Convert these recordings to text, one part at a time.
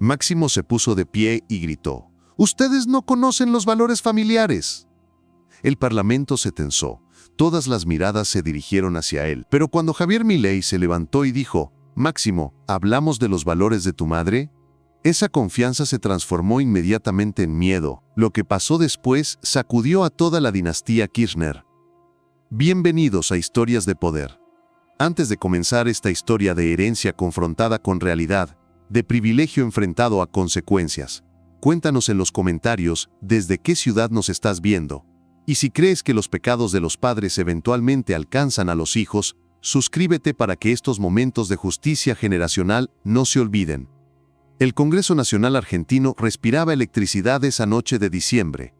Máximo se puso de pie y gritó: «¡Ustedes no conocen los valores familiares!». El parlamento se tensó. Todas las miradas se dirigieron hacia él. Pero cuando Javier Milei se levantó y dijo: «Máximo, ¿hablamos de los valores de tu madre?», esa confianza se transformó inmediatamente en miedo. Lo que pasó después sacudió a toda la dinastía Kirchner. Bienvenidos a Historias de Poder. Antes de comenzar esta historia de herencia confrontada con realidad, de privilegio enfrentado a consecuencias, cuéntanos en los comentarios desde qué ciudad nos estás viendo. Y si crees que los pecados de los padres eventualmente alcanzan a los hijos, suscríbete para que estos momentos de justicia generacional no se olviden. El Congreso Nacional Argentino respiraba electricidad esa noche de diciembre.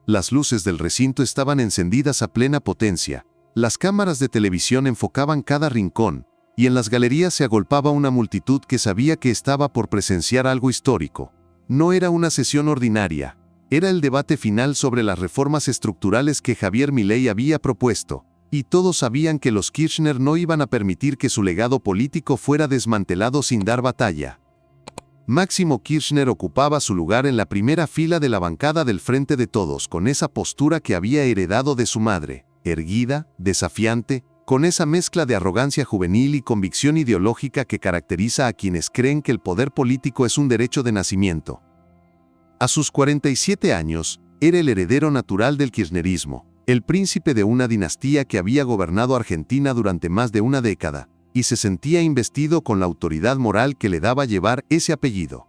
Las luces del recinto estaban encendidas a plena potencia, las cámaras de televisión enfocaban cada rincón, y en las galerías se agolpaba una multitud que sabía que estaba por presenciar algo histórico. No era una sesión ordinaria, era el debate final sobre las reformas estructurales que Javier Milei había propuesto, y todos sabían que los Kirchner no iban a permitir que su legado político fuera desmantelado sin dar batalla. Máximo Kirchner ocupaba su lugar en la primera fila de la bancada del Frente de Todos, con esa postura que había heredado de su madre, erguida, desafiante, con esa mezcla de arrogancia juvenil y convicción ideológica que caracteriza a quienes creen que el poder político es un derecho de nacimiento. A sus 47 años, era el heredero natural del kirchnerismo, el príncipe de una dinastía que había gobernado Argentina durante más de una década, y se sentía investido con la autoridad moral que le daba llevar ese apellido.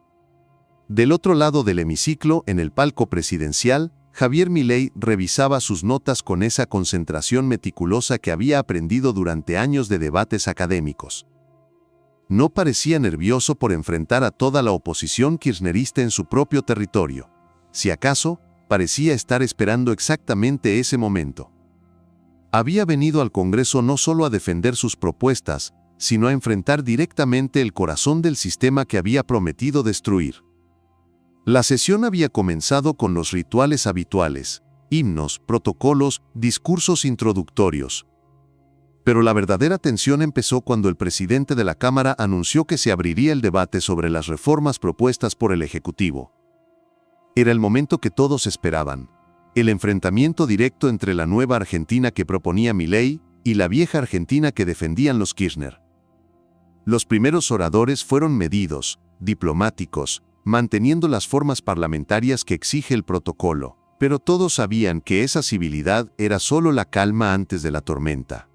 Del otro lado del hemiciclo, en el palco presidencial, Javier Milei revisaba sus notas con esa concentración meticulosa que había aprendido durante años de debates académicos. No parecía nervioso por enfrentar a toda la oposición kirchnerista en su propio territorio. Si acaso, parecía estar esperando exactamente ese momento. Había venido al Congreso no solo a defender sus propuestas, sino a enfrentar directamente el corazón del sistema que había prometido destruir. La sesión había comenzado con los rituales habituales, himnos, protocolos, discursos introductorios. Pero la verdadera tensión empezó cuando el presidente de la Cámara anunció que se abriría el debate sobre las reformas propuestas por el Ejecutivo. Era el momento que todos esperaban. El enfrentamiento directo entre la nueva Argentina que proponía Milei y la vieja Argentina que defendían los Kirchner. Los primeros oradores fueron medidos, diplomáticos, manteniendo las formas parlamentarias que exige el protocolo, pero todos sabían que esa civilidad era solo la calma antes de la tormenta.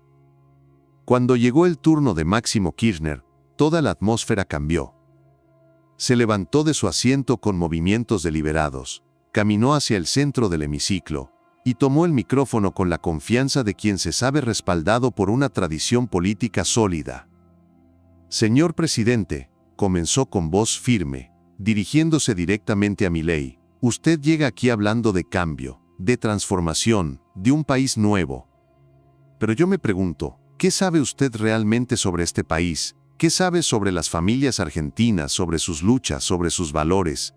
Cuando llegó el turno de Máximo Kirchner, toda la atmósfera cambió. Se levantó de su asiento con movimientos deliberados, caminó hacia el centro del hemiciclo y tomó el micrófono con la confianza de quien se sabe respaldado por una tradición política sólida. «Señor presidente», comenzó con voz firme, dirigiéndose directamente a Milei, «usted llega aquí hablando de cambio, de transformación, de un país nuevo. Pero yo me pregunto, ¿qué sabe usted realmente sobre este país? ¿Qué sabe sobre las familias argentinas, sobre sus luchas, sobre sus valores?».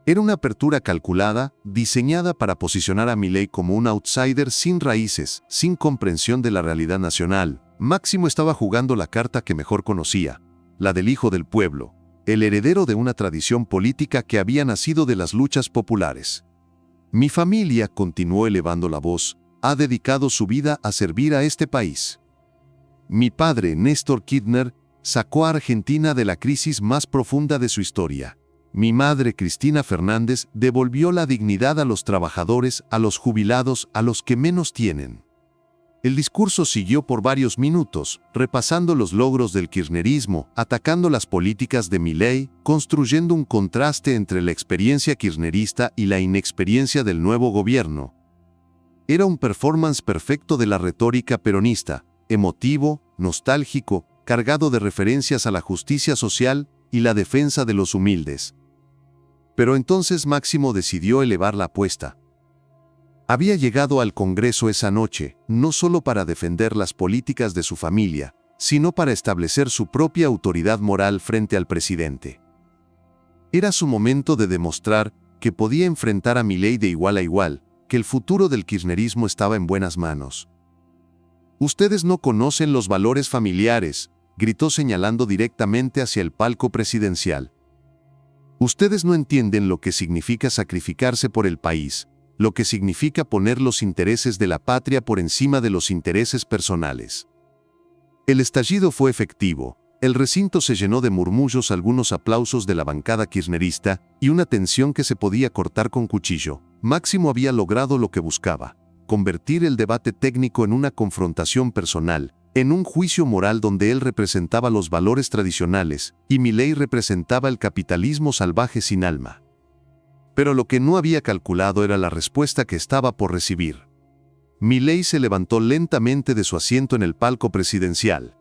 Era una apertura calculada, diseñada para posicionar a Milei como un outsider sin raíces, sin comprensión de la realidad nacional. Máximo estaba jugando la carta que mejor conocía, la del hijo del pueblo, el heredero de una tradición política que había nacido de las luchas populares. «Mi familia», continuó elevando la voz, «ha dedicado su vida a servir a este país. Mi padre, Néstor Kirchner, sacó a Argentina de la crisis más profunda de su historia. Mi madre, Cristina Fernández, devolvió la dignidad a los trabajadores, a los jubilados, a los que menos tienen». El discurso siguió por varios minutos, repasando los logros del kirchnerismo, atacando las políticas de Milei, construyendo un contraste entre la experiencia kirchnerista y la inexperiencia del nuevo gobierno. Era un performance perfecto de la retórica peronista, emotivo, nostálgico, cargado de referencias a la justicia social y la defensa de los humildes. Pero entonces Máximo decidió elevar la apuesta. Había llegado al Congreso esa noche, no solo para defender las políticas de su familia, sino para establecer su propia autoridad moral frente al presidente. Era su momento de demostrar que podía enfrentar a Milei de igual a igual, que el futuro del kirchnerismo estaba en buenas manos. «Ustedes no conocen los valores familiares», gritó señalando directamente hacia el palco presidencial. Ustedes no entienden lo que significa sacrificarse por el país, lo que significa poner los intereses de la patria por encima de los intereses personales. El estallido fue efectivo. El recinto se llenó de murmullos, algunos aplausos de la bancada kirchnerista y una tensión que se podía cortar con cuchillo. Máximo había logrado lo que buscaba: convertir el debate técnico en una confrontación personal, en un juicio moral donde él representaba los valores tradicionales y Milei representaba el capitalismo salvaje sin alma. Pero lo que no había calculado era la respuesta que estaba por recibir. Milei se levantó lentamente de su asiento en el palco presidencial.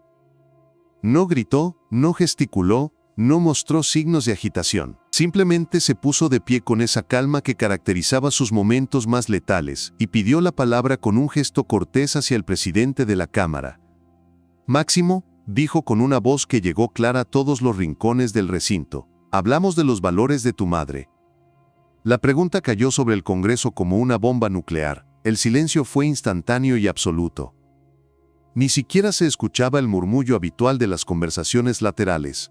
No gritó, no gesticuló, no mostró signos de agitación. Simplemente se puso de pie con esa calma que caracterizaba sus momentos más letales y pidió la palabra con un gesto cortés hacia el presidente de la Cámara. Máximo, dijo con una voz que llegó clara a todos los rincones del recinto, hablamos de los valores de tu madre. La pregunta cayó sobre el Congreso como una bomba nuclear. El silencio fue instantáneo y absoluto. Ni siquiera se escuchaba el murmullo habitual de las conversaciones laterales.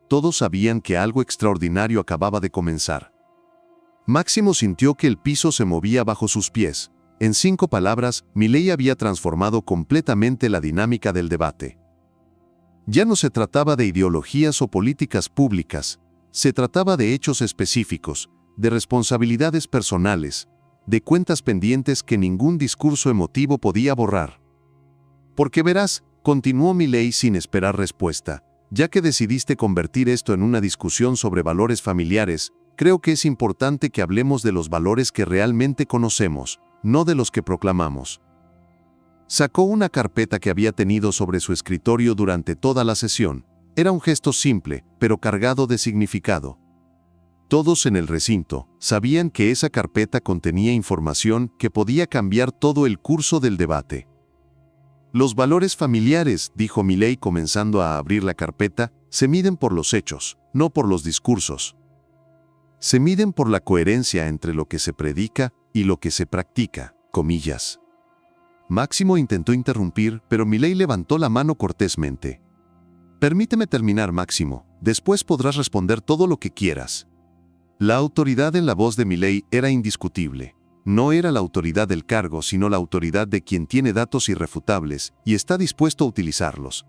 Todos sabían que algo extraordinario acababa de comenzar. Máximo sintió que el piso se movía bajo sus pies. En 5 palabras, Milei había transformado completamente la dinámica del debate. Ya no se trataba de ideologías o políticas públicas, se trataba de hechos específicos, de responsabilidades personales, de cuentas pendientes que ningún discurso emotivo podía borrar. Porque verás, continuó Milei sin esperar respuesta, ya que decidiste convertir esto en una discusión sobre valores familiares, creo que es importante que hablemos de los valores que realmente conocemos, no de los que proclamamos. Sacó una carpeta que había tenido sobre su escritorio durante toda la sesión. Era un gesto simple, pero cargado de significado. Todos en el recinto sabían que esa carpeta contenía información que podía cambiar todo el curso del debate. Los valores familiares, dijo Milei comenzando a abrir la carpeta, se miden por los hechos, no por los discursos. Se miden por la coherencia entre lo que se predica y lo que se practica, comillas. Máximo intentó interrumpir, pero Milei levantó la mano cortésmente. Permíteme terminar, Máximo, después podrás responder todo lo que quieras. La autoridad en la voz de Milei era indiscutible. No era la autoridad del cargo, sino la autoridad de quien tiene datos irrefutables y está dispuesto a utilizarlos.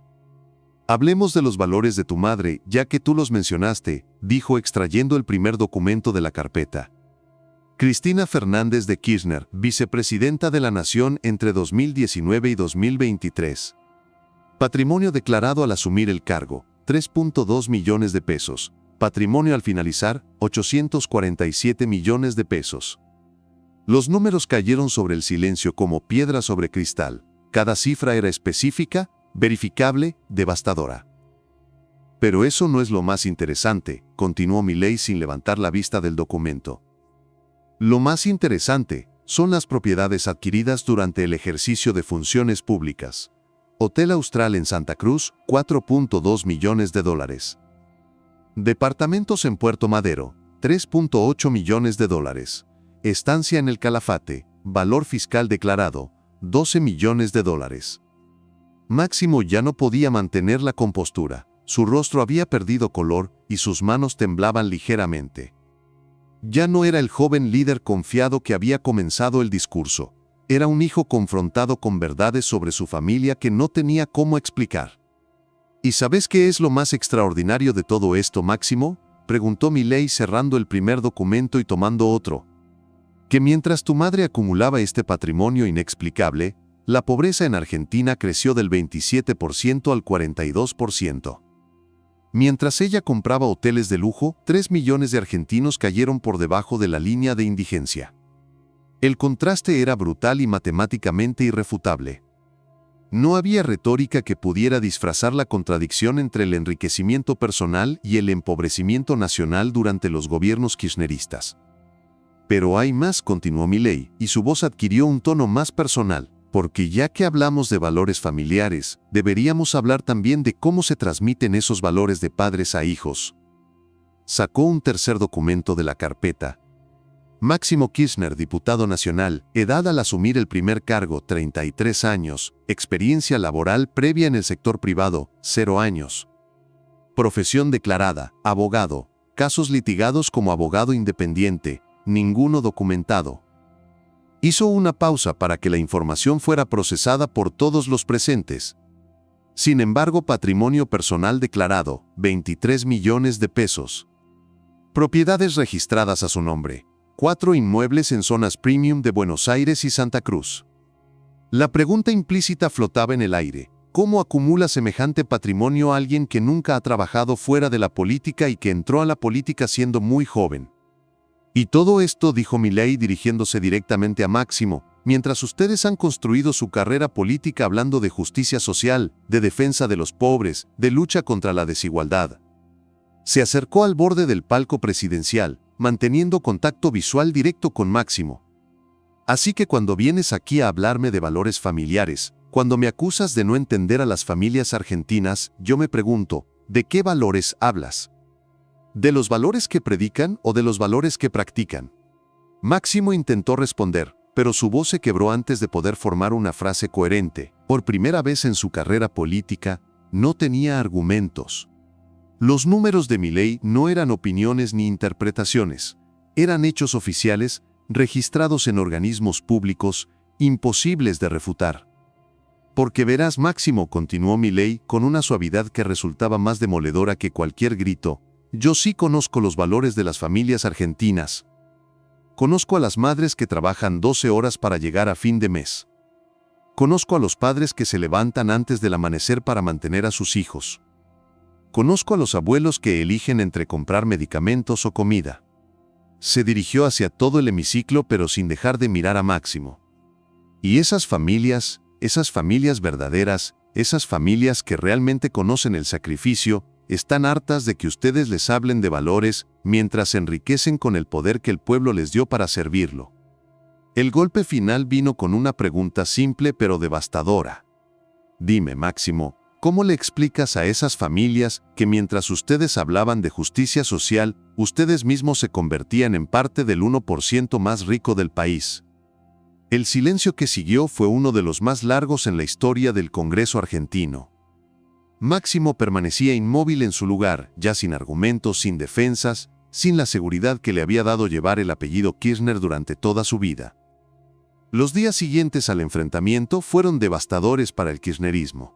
Hablemos de los valores de tu madre, ya que tú los mencionaste, dijo extrayendo el primer documento de la carpeta. Cristina Fernández de Kirchner, vicepresidenta de la Nación entre 2019 y 2023. Patrimonio declarado al asumir el cargo, 3.2 millones de pesos. Patrimonio al finalizar, 847 millones de pesos. Los números cayeron sobre el silencio como piedra sobre cristal. Cada cifra era específica, verificable, devastadora. Pero eso no es lo más interesante, continuó Milei sin levantar la vista del documento. Lo más interesante son las propiedades adquiridas durante el ejercicio de funciones públicas. Hotel Austral en Santa Cruz, 4.2 millones de dólares. Departamentos en Puerto Madero, 3.8 millones de dólares. Estancia en el Calafate, valor fiscal declarado, 12 millones de dólares. Máximo ya no podía mantener la compostura. Su rostro había perdido color y sus manos temblaban ligeramente. Ya no era el joven líder confiado que había comenzado el discurso. Era un hijo confrontado con verdades sobre su familia que no tenía cómo explicar. ¿Y sabes qué es lo más extraordinario de todo esto, Máximo?, preguntó Milei cerrando el primer documento y tomando otro. Que mientras tu madre acumulaba este patrimonio inexplicable, la pobreza en Argentina creció del 27% al 42%. Mientras ella compraba hoteles de lujo, 3 millones de argentinos cayeron por debajo de la línea de indigencia. El contraste era brutal y matemáticamente irrefutable. No había retórica que pudiera disfrazar la contradicción entre el enriquecimiento personal y el empobrecimiento nacional durante los gobiernos kirchneristas. Pero hay más, continuó Milei, y su voz adquirió un tono más personal, porque ya que hablamos de valores familiares, deberíamos hablar también de cómo se transmiten esos valores de padres a hijos. Sacó un tercer documento de la carpeta. Máximo Kirchner, diputado nacional, edad al asumir el primer cargo, 33 años, experiencia laboral previa en el sector privado, 0 años. Profesión declarada, abogado, casos litigados como abogado independiente, ninguno documentado. Hizo una pausa para que la información fuera procesada por todos los presentes. Sin embargo, patrimonio personal declarado, 23 millones de pesos. Propiedades registradas a su nombre, 4 inmuebles en zonas premium de Buenos Aires y Santa Cruz. La pregunta implícita flotaba en el aire: ¿cómo acumula semejante patrimonio alguien que nunca ha trabajado fuera de la política y que entró a la política siendo muy joven? Y todo esto, dijo Milei dirigiéndose directamente a Máximo, mientras ustedes han construido su carrera política hablando de justicia social, de defensa de los pobres, de lucha contra la desigualdad. Se acercó al borde del palco presidencial, manteniendo contacto visual directo con Máximo. Así que cuando vienes aquí a hablarme de valores familiares, cuando me acusas de no entender a las familias argentinas, yo me pregunto, ¿de qué valores hablas? ¿De los valores que predican o de los valores que practican? Máximo intentó responder, pero su voz se quebró antes de poder formar una frase coherente. Por primera vez en su carrera política, no tenía argumentos. Los números de Milei no eran opiniones ni interpretaciones, eran hechos oficiales, registrados en organismos públicos, imposibles de refutar. Porque verás, Máximo, continuó Milei con una suavidad que resultaba más demoledora que cualquier grito, yo sí conozco los valores de las familias argentinas. Conozco a las madres que trabajan 12 horas para llegar a fin de mes. Conozco a los padres que se levantan antes del amanecer para mantener a sus hijos. Conozco a los abuelos que eligen entre comprar medicamentos o comida. Se dirigió hacia todo el hemiciclo pero sin dejar de mirar a Máximo. Y esas familias verdaderas, esas familias que realmente conocen el sacrificio, están hartas de que ustedes les hablen de valores mientras se enriquecen con el poder que el pueblo les dio para servirlo. El golpe final vino con una pregunta simple pero devastadora. Dime, Máximo, ¿cómo le explicas a esas familias que mientras ustedes hablaban de justicia social, ustedes mismos se convertían en parte del 1% más rico del país? El silencio que siguió fue uno de los más largos en la historia del Congreso argentino. Máximo permanecía inmóvil en su lugar, ya sin argumentos, sin defensas, sin la seguridad que le había dado llevar el apellido Kirchner durante toda su vida. Los días siguientes al enfrentamiento fueron devastadores para el kirchnerismo.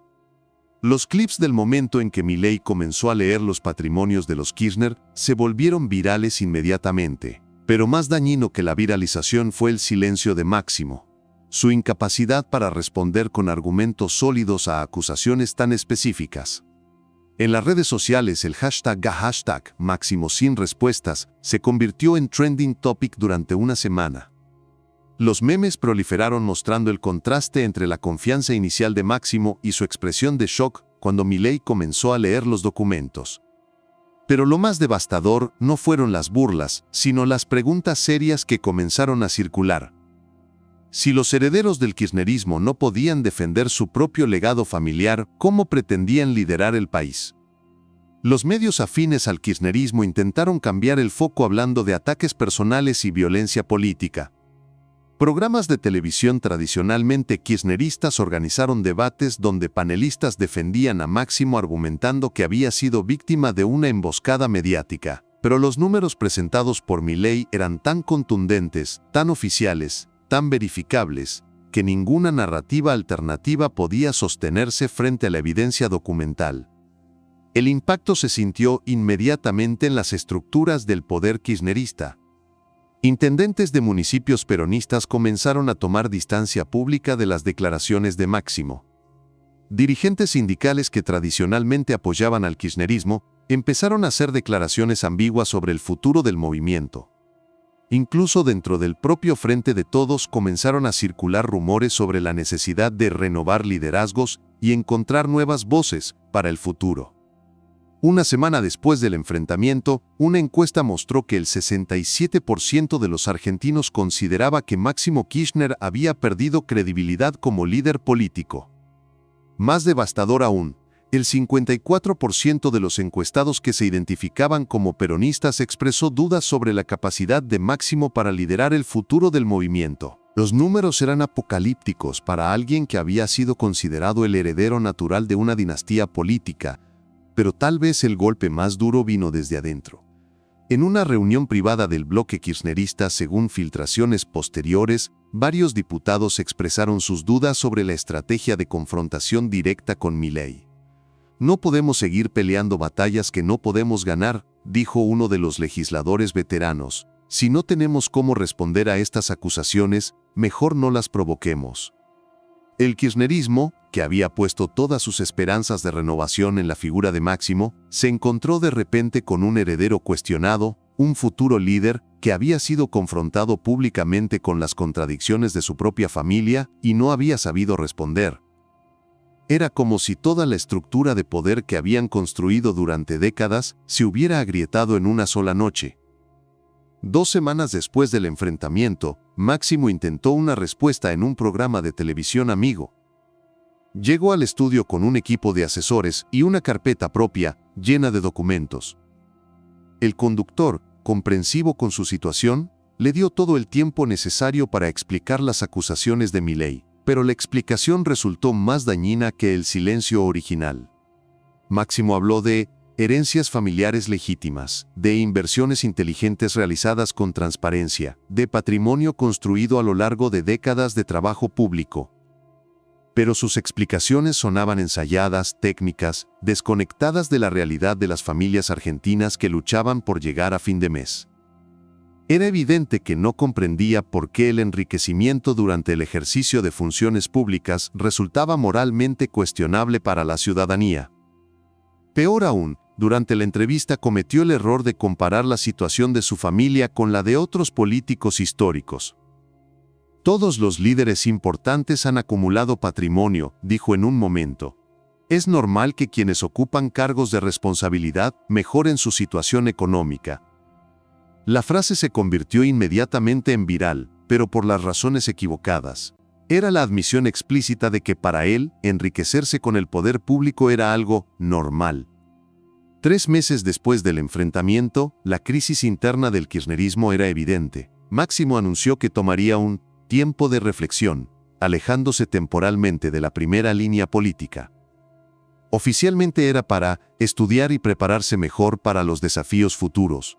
Los clips del momento en que Milei comenzó a leer los patrimonios de los Kirchner se volvieron virales inmediatamente. Pero más dañino que la viralización fue el silencio de Máximo. Su incapacidad para responder con argumentos sólidos a acusaciones tan específicas. En las redes sociales el hashtag Máximo sin respuestas se convirtió en trending topic durante una semana. Los memes proliferaron mostrando el contraste entre la confianza inicial de Máximo y su expresión de shock cuando Milei comenzó a leer los documentos. Pero lo más devastador no fueron las burlas, sino las preguntas serias que comenzaron a circular. Si los herederos del kirchnerismo no podían defender su propio legado familiar, ¿cómo pretendían liderar el país? Los medios afines al kirchnerismo intentaron cambiar el foco hablando de ataques personales y violencia política. Programas de televisión tradicionalmente kirchneristas organizaron debates donde panelistas defendían a Máximo argumentando que había sido víctima de una emboscada mediática. Pero los números presentados por Milei eran tan contundentes, tan oficiales, tan verificables, que ninguna narrativa alternativa podía sostenerse frente a la evidencia documental. El impacto se sintió inmediatamente en las estructuras del poder kirchnerista. Intendentes de municipios peronistas comenzaron a tomar distancia pública de las declaraciones de Máximo. Dirigentes sindicales que tradicionalmente apoyaban al kirchnerismo empezaron a hacer declaraciones ambiguas sobre el futuro del movimiento. Incluso dentro del propio Frente de Todos comenzaron a circular rumores sobre la necesidad de renovar liderazgos y encontrar nuevas voces para el futuro. Una semana después del enfrentamiento, una encuesta mostró que el 67% de los argentinos consideraba que Máximo Kirchner había perdido credibilidad como líder político. Más devastador aún, el 54% de los encuestados que se identificaban como peronistas expresó dudas sobre la capacidad de Máximo para liderar el futuro del movimiento. Los números eran apocalípticos para alguien que había sido considerado el heredero natural de una dinastía política, pero tal vez el golpe más duro vino desde adentro. En una reunión privada del bloque kirchnerista, según filtraciones posteriores, varios diputados expresaron sus dudas sobre la estrategia de confrontación directa con Milei. No podemos seguir peleando batallas que no podemos ganar, dijo uno de los legisladores veteranos. Si no tenemos cómo responder a estas acusaciones, mejor no las provoquemos. El kirchnerismo, que había puesto todas sus esperanzas de renovación en la figura de Máximo, se encontró de repente con un heredero cuestionado, un futuro líder que había sido confrontado públicamente con las contradicciones de su propia familia y no había sabido responder. Era como si toda la estructura de poder que habían construido durante décadas se hubiera agrietado en una sola noche. 2 semanas después del enfrentamiento, Máximo intentó una respuesta en un programa de televisión amigo. Llegó al estudio con un equipo de asesores y una carpeta propia, llena de documentos. El conductor, comprensivo con su situación, le dio todo el tiempo necesario para explicar las acusaciones de Milei, pero la explicación resultó más dañina que el silencio original. Máximo habló de herencias familiares legítimas, de inversiones inteligentes realizadas con transparencia, de patrimonio construido a lo largo de décadas de trabajo público. Pero sus explicaciones sonaban ensayadas, técnicas, desconectadas de la realidad de las familias argentinas que luchaban por llegar a fin de mes. Era evidente que no comprendía por qué el enriquecimiento durante el ejercicio de funciones públicas resultaba moralmente cuestionable para la ciudadanía. Peor aún, durante la entrevista cometió el error de comparar la situación de su familia con la de otros políticos históricos. Todos los líderes importantes han acumulado patrimonio, dijo en un momento. Es normal que quienes ocupan cargos de responsabilidad mejoren su situación económica. La frase se convirtió inmediatamente en viral, pero por las razones equivocadas. Era la admisión explícita de que para él, enriquecerse con el poder público era algo normal. 3 meses después del enfrentamiento, la crisis interna del kirchnerismo era evidente. Máximo anunció que tomaría un tiempo de reflexión, alejándose temporalmente de la primera línea política. Oficialmente era para estudiar y prepararse mejor para los desafíos futuros.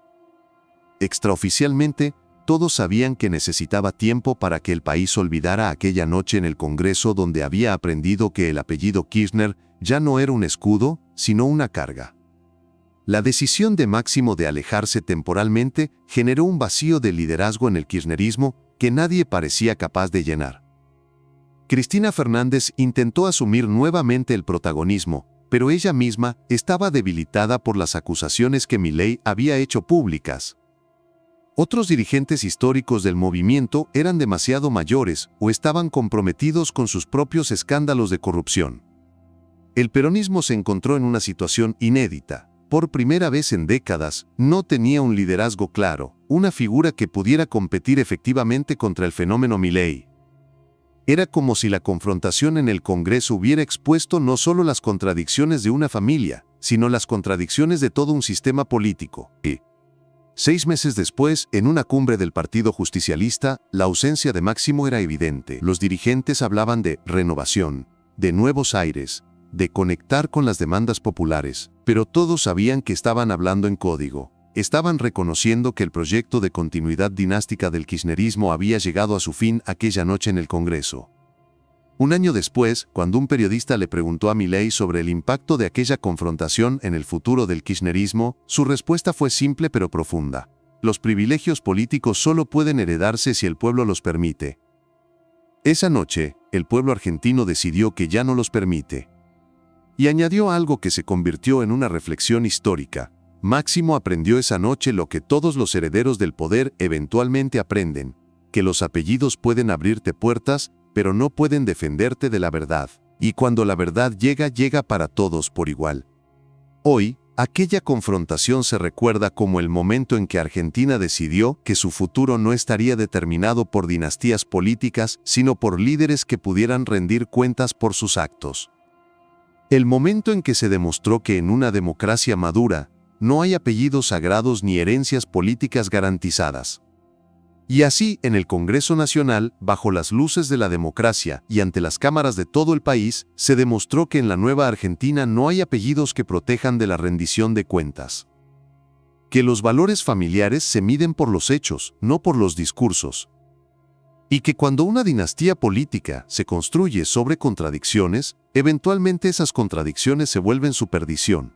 Extraoficialmente, todos sabían que necesitaba tiempo para que el país olvidara aquella noche en el Congreso donde había aprendido que el apellido Kirchner ya no era un escudo, sino una carga. La decisión de Máximo de alejarse temporalmente generó un vacío de liderazgo en el kirchnerismo que nadie parecía capaz de llenar. Cristina Fernández intentó asumir nuevamente el protagonismo, pero ella misma estaba debilitada por las acusaciones que Milei había hecho públicas. Otros dirigentes históricos del movimiento eran demasiado mayores o estaban comprometidos con sus propios escándalos de corrupción. El peronismo se encontró en una situación inédita. Por primera vez en décadas, no tenía un liderazgo claro, una figura que pudiera competir efectivamente contra el fenómeno Milei. Era como si la confrontación en el Congreso hubiera expuesto no solo las contradicciones de una familia, sino las contradicciones de todo un sistema político. 6 meses después, en una cumbre del Partido Justicialista, la ausencia de Máximo era evidente. Los dirigentes hablaban de renovación, de nuevos aires, de conectar con las demandas populares, pero todos sabían que estaban hablando en código. Estaban reconociendo que el proyecto de continuidad dinástica del kirchnerismo había llegado a su fin aquella noche en el Congreso. Un año después, cuando un periodista le preguntó a Milei sobre el impacto de aquella confrontación en el futuro del kirchnerismo, su respuesta fue simple pero profunda. Los privilegios políticos solo pueden heredarse si el pueblo los permite. Esa noche, el pueblo argentino decidió que ya no los permite. Y añadió algo que se convirtió en una reflexión histórica. Máximo aprendió esa noche lo que todos los herederos del poder eventualmente aprenden, que los apellidos pueden abrirte puertas, pero no pueden defenderte de la verdad. Y cuando la verdad llega, llega para todos por igual. Hoy, aquella confrontación se recuerda como el momento en que Argentina decidió que su futuro no estaría determinado por dinastías políticas, sino por líderes que pudieran rendir cuentas por sus actos. El momento en que se demostró que en una democracia madura, no hay apellidos sagrados ni herencias políticas garantizadas. Y así, en el Congreso Nacional, bajo las luces de la democracia y ante las cámaras de todo el país, se demostró que en la nueva Argentina no hay apellidos que protejan de la rendición de cuentas. que los valores familiares se miden por los hechos, no por los discursos. Y que cuando una dinastía política se construye sobre contradicciones, eventualmente esas contradicciones se vuelven su perdición.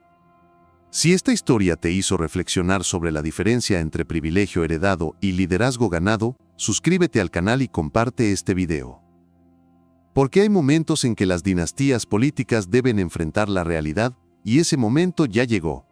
Si esta historia te hizo reflexionar sobre la diferencia entre privilegio heredado y liderazgo ganado, suscríbete al canal y comparte este video. Porque hay momentos en que las dinastías políticas deben enfrentar la realidad, y ese momento ya llegó.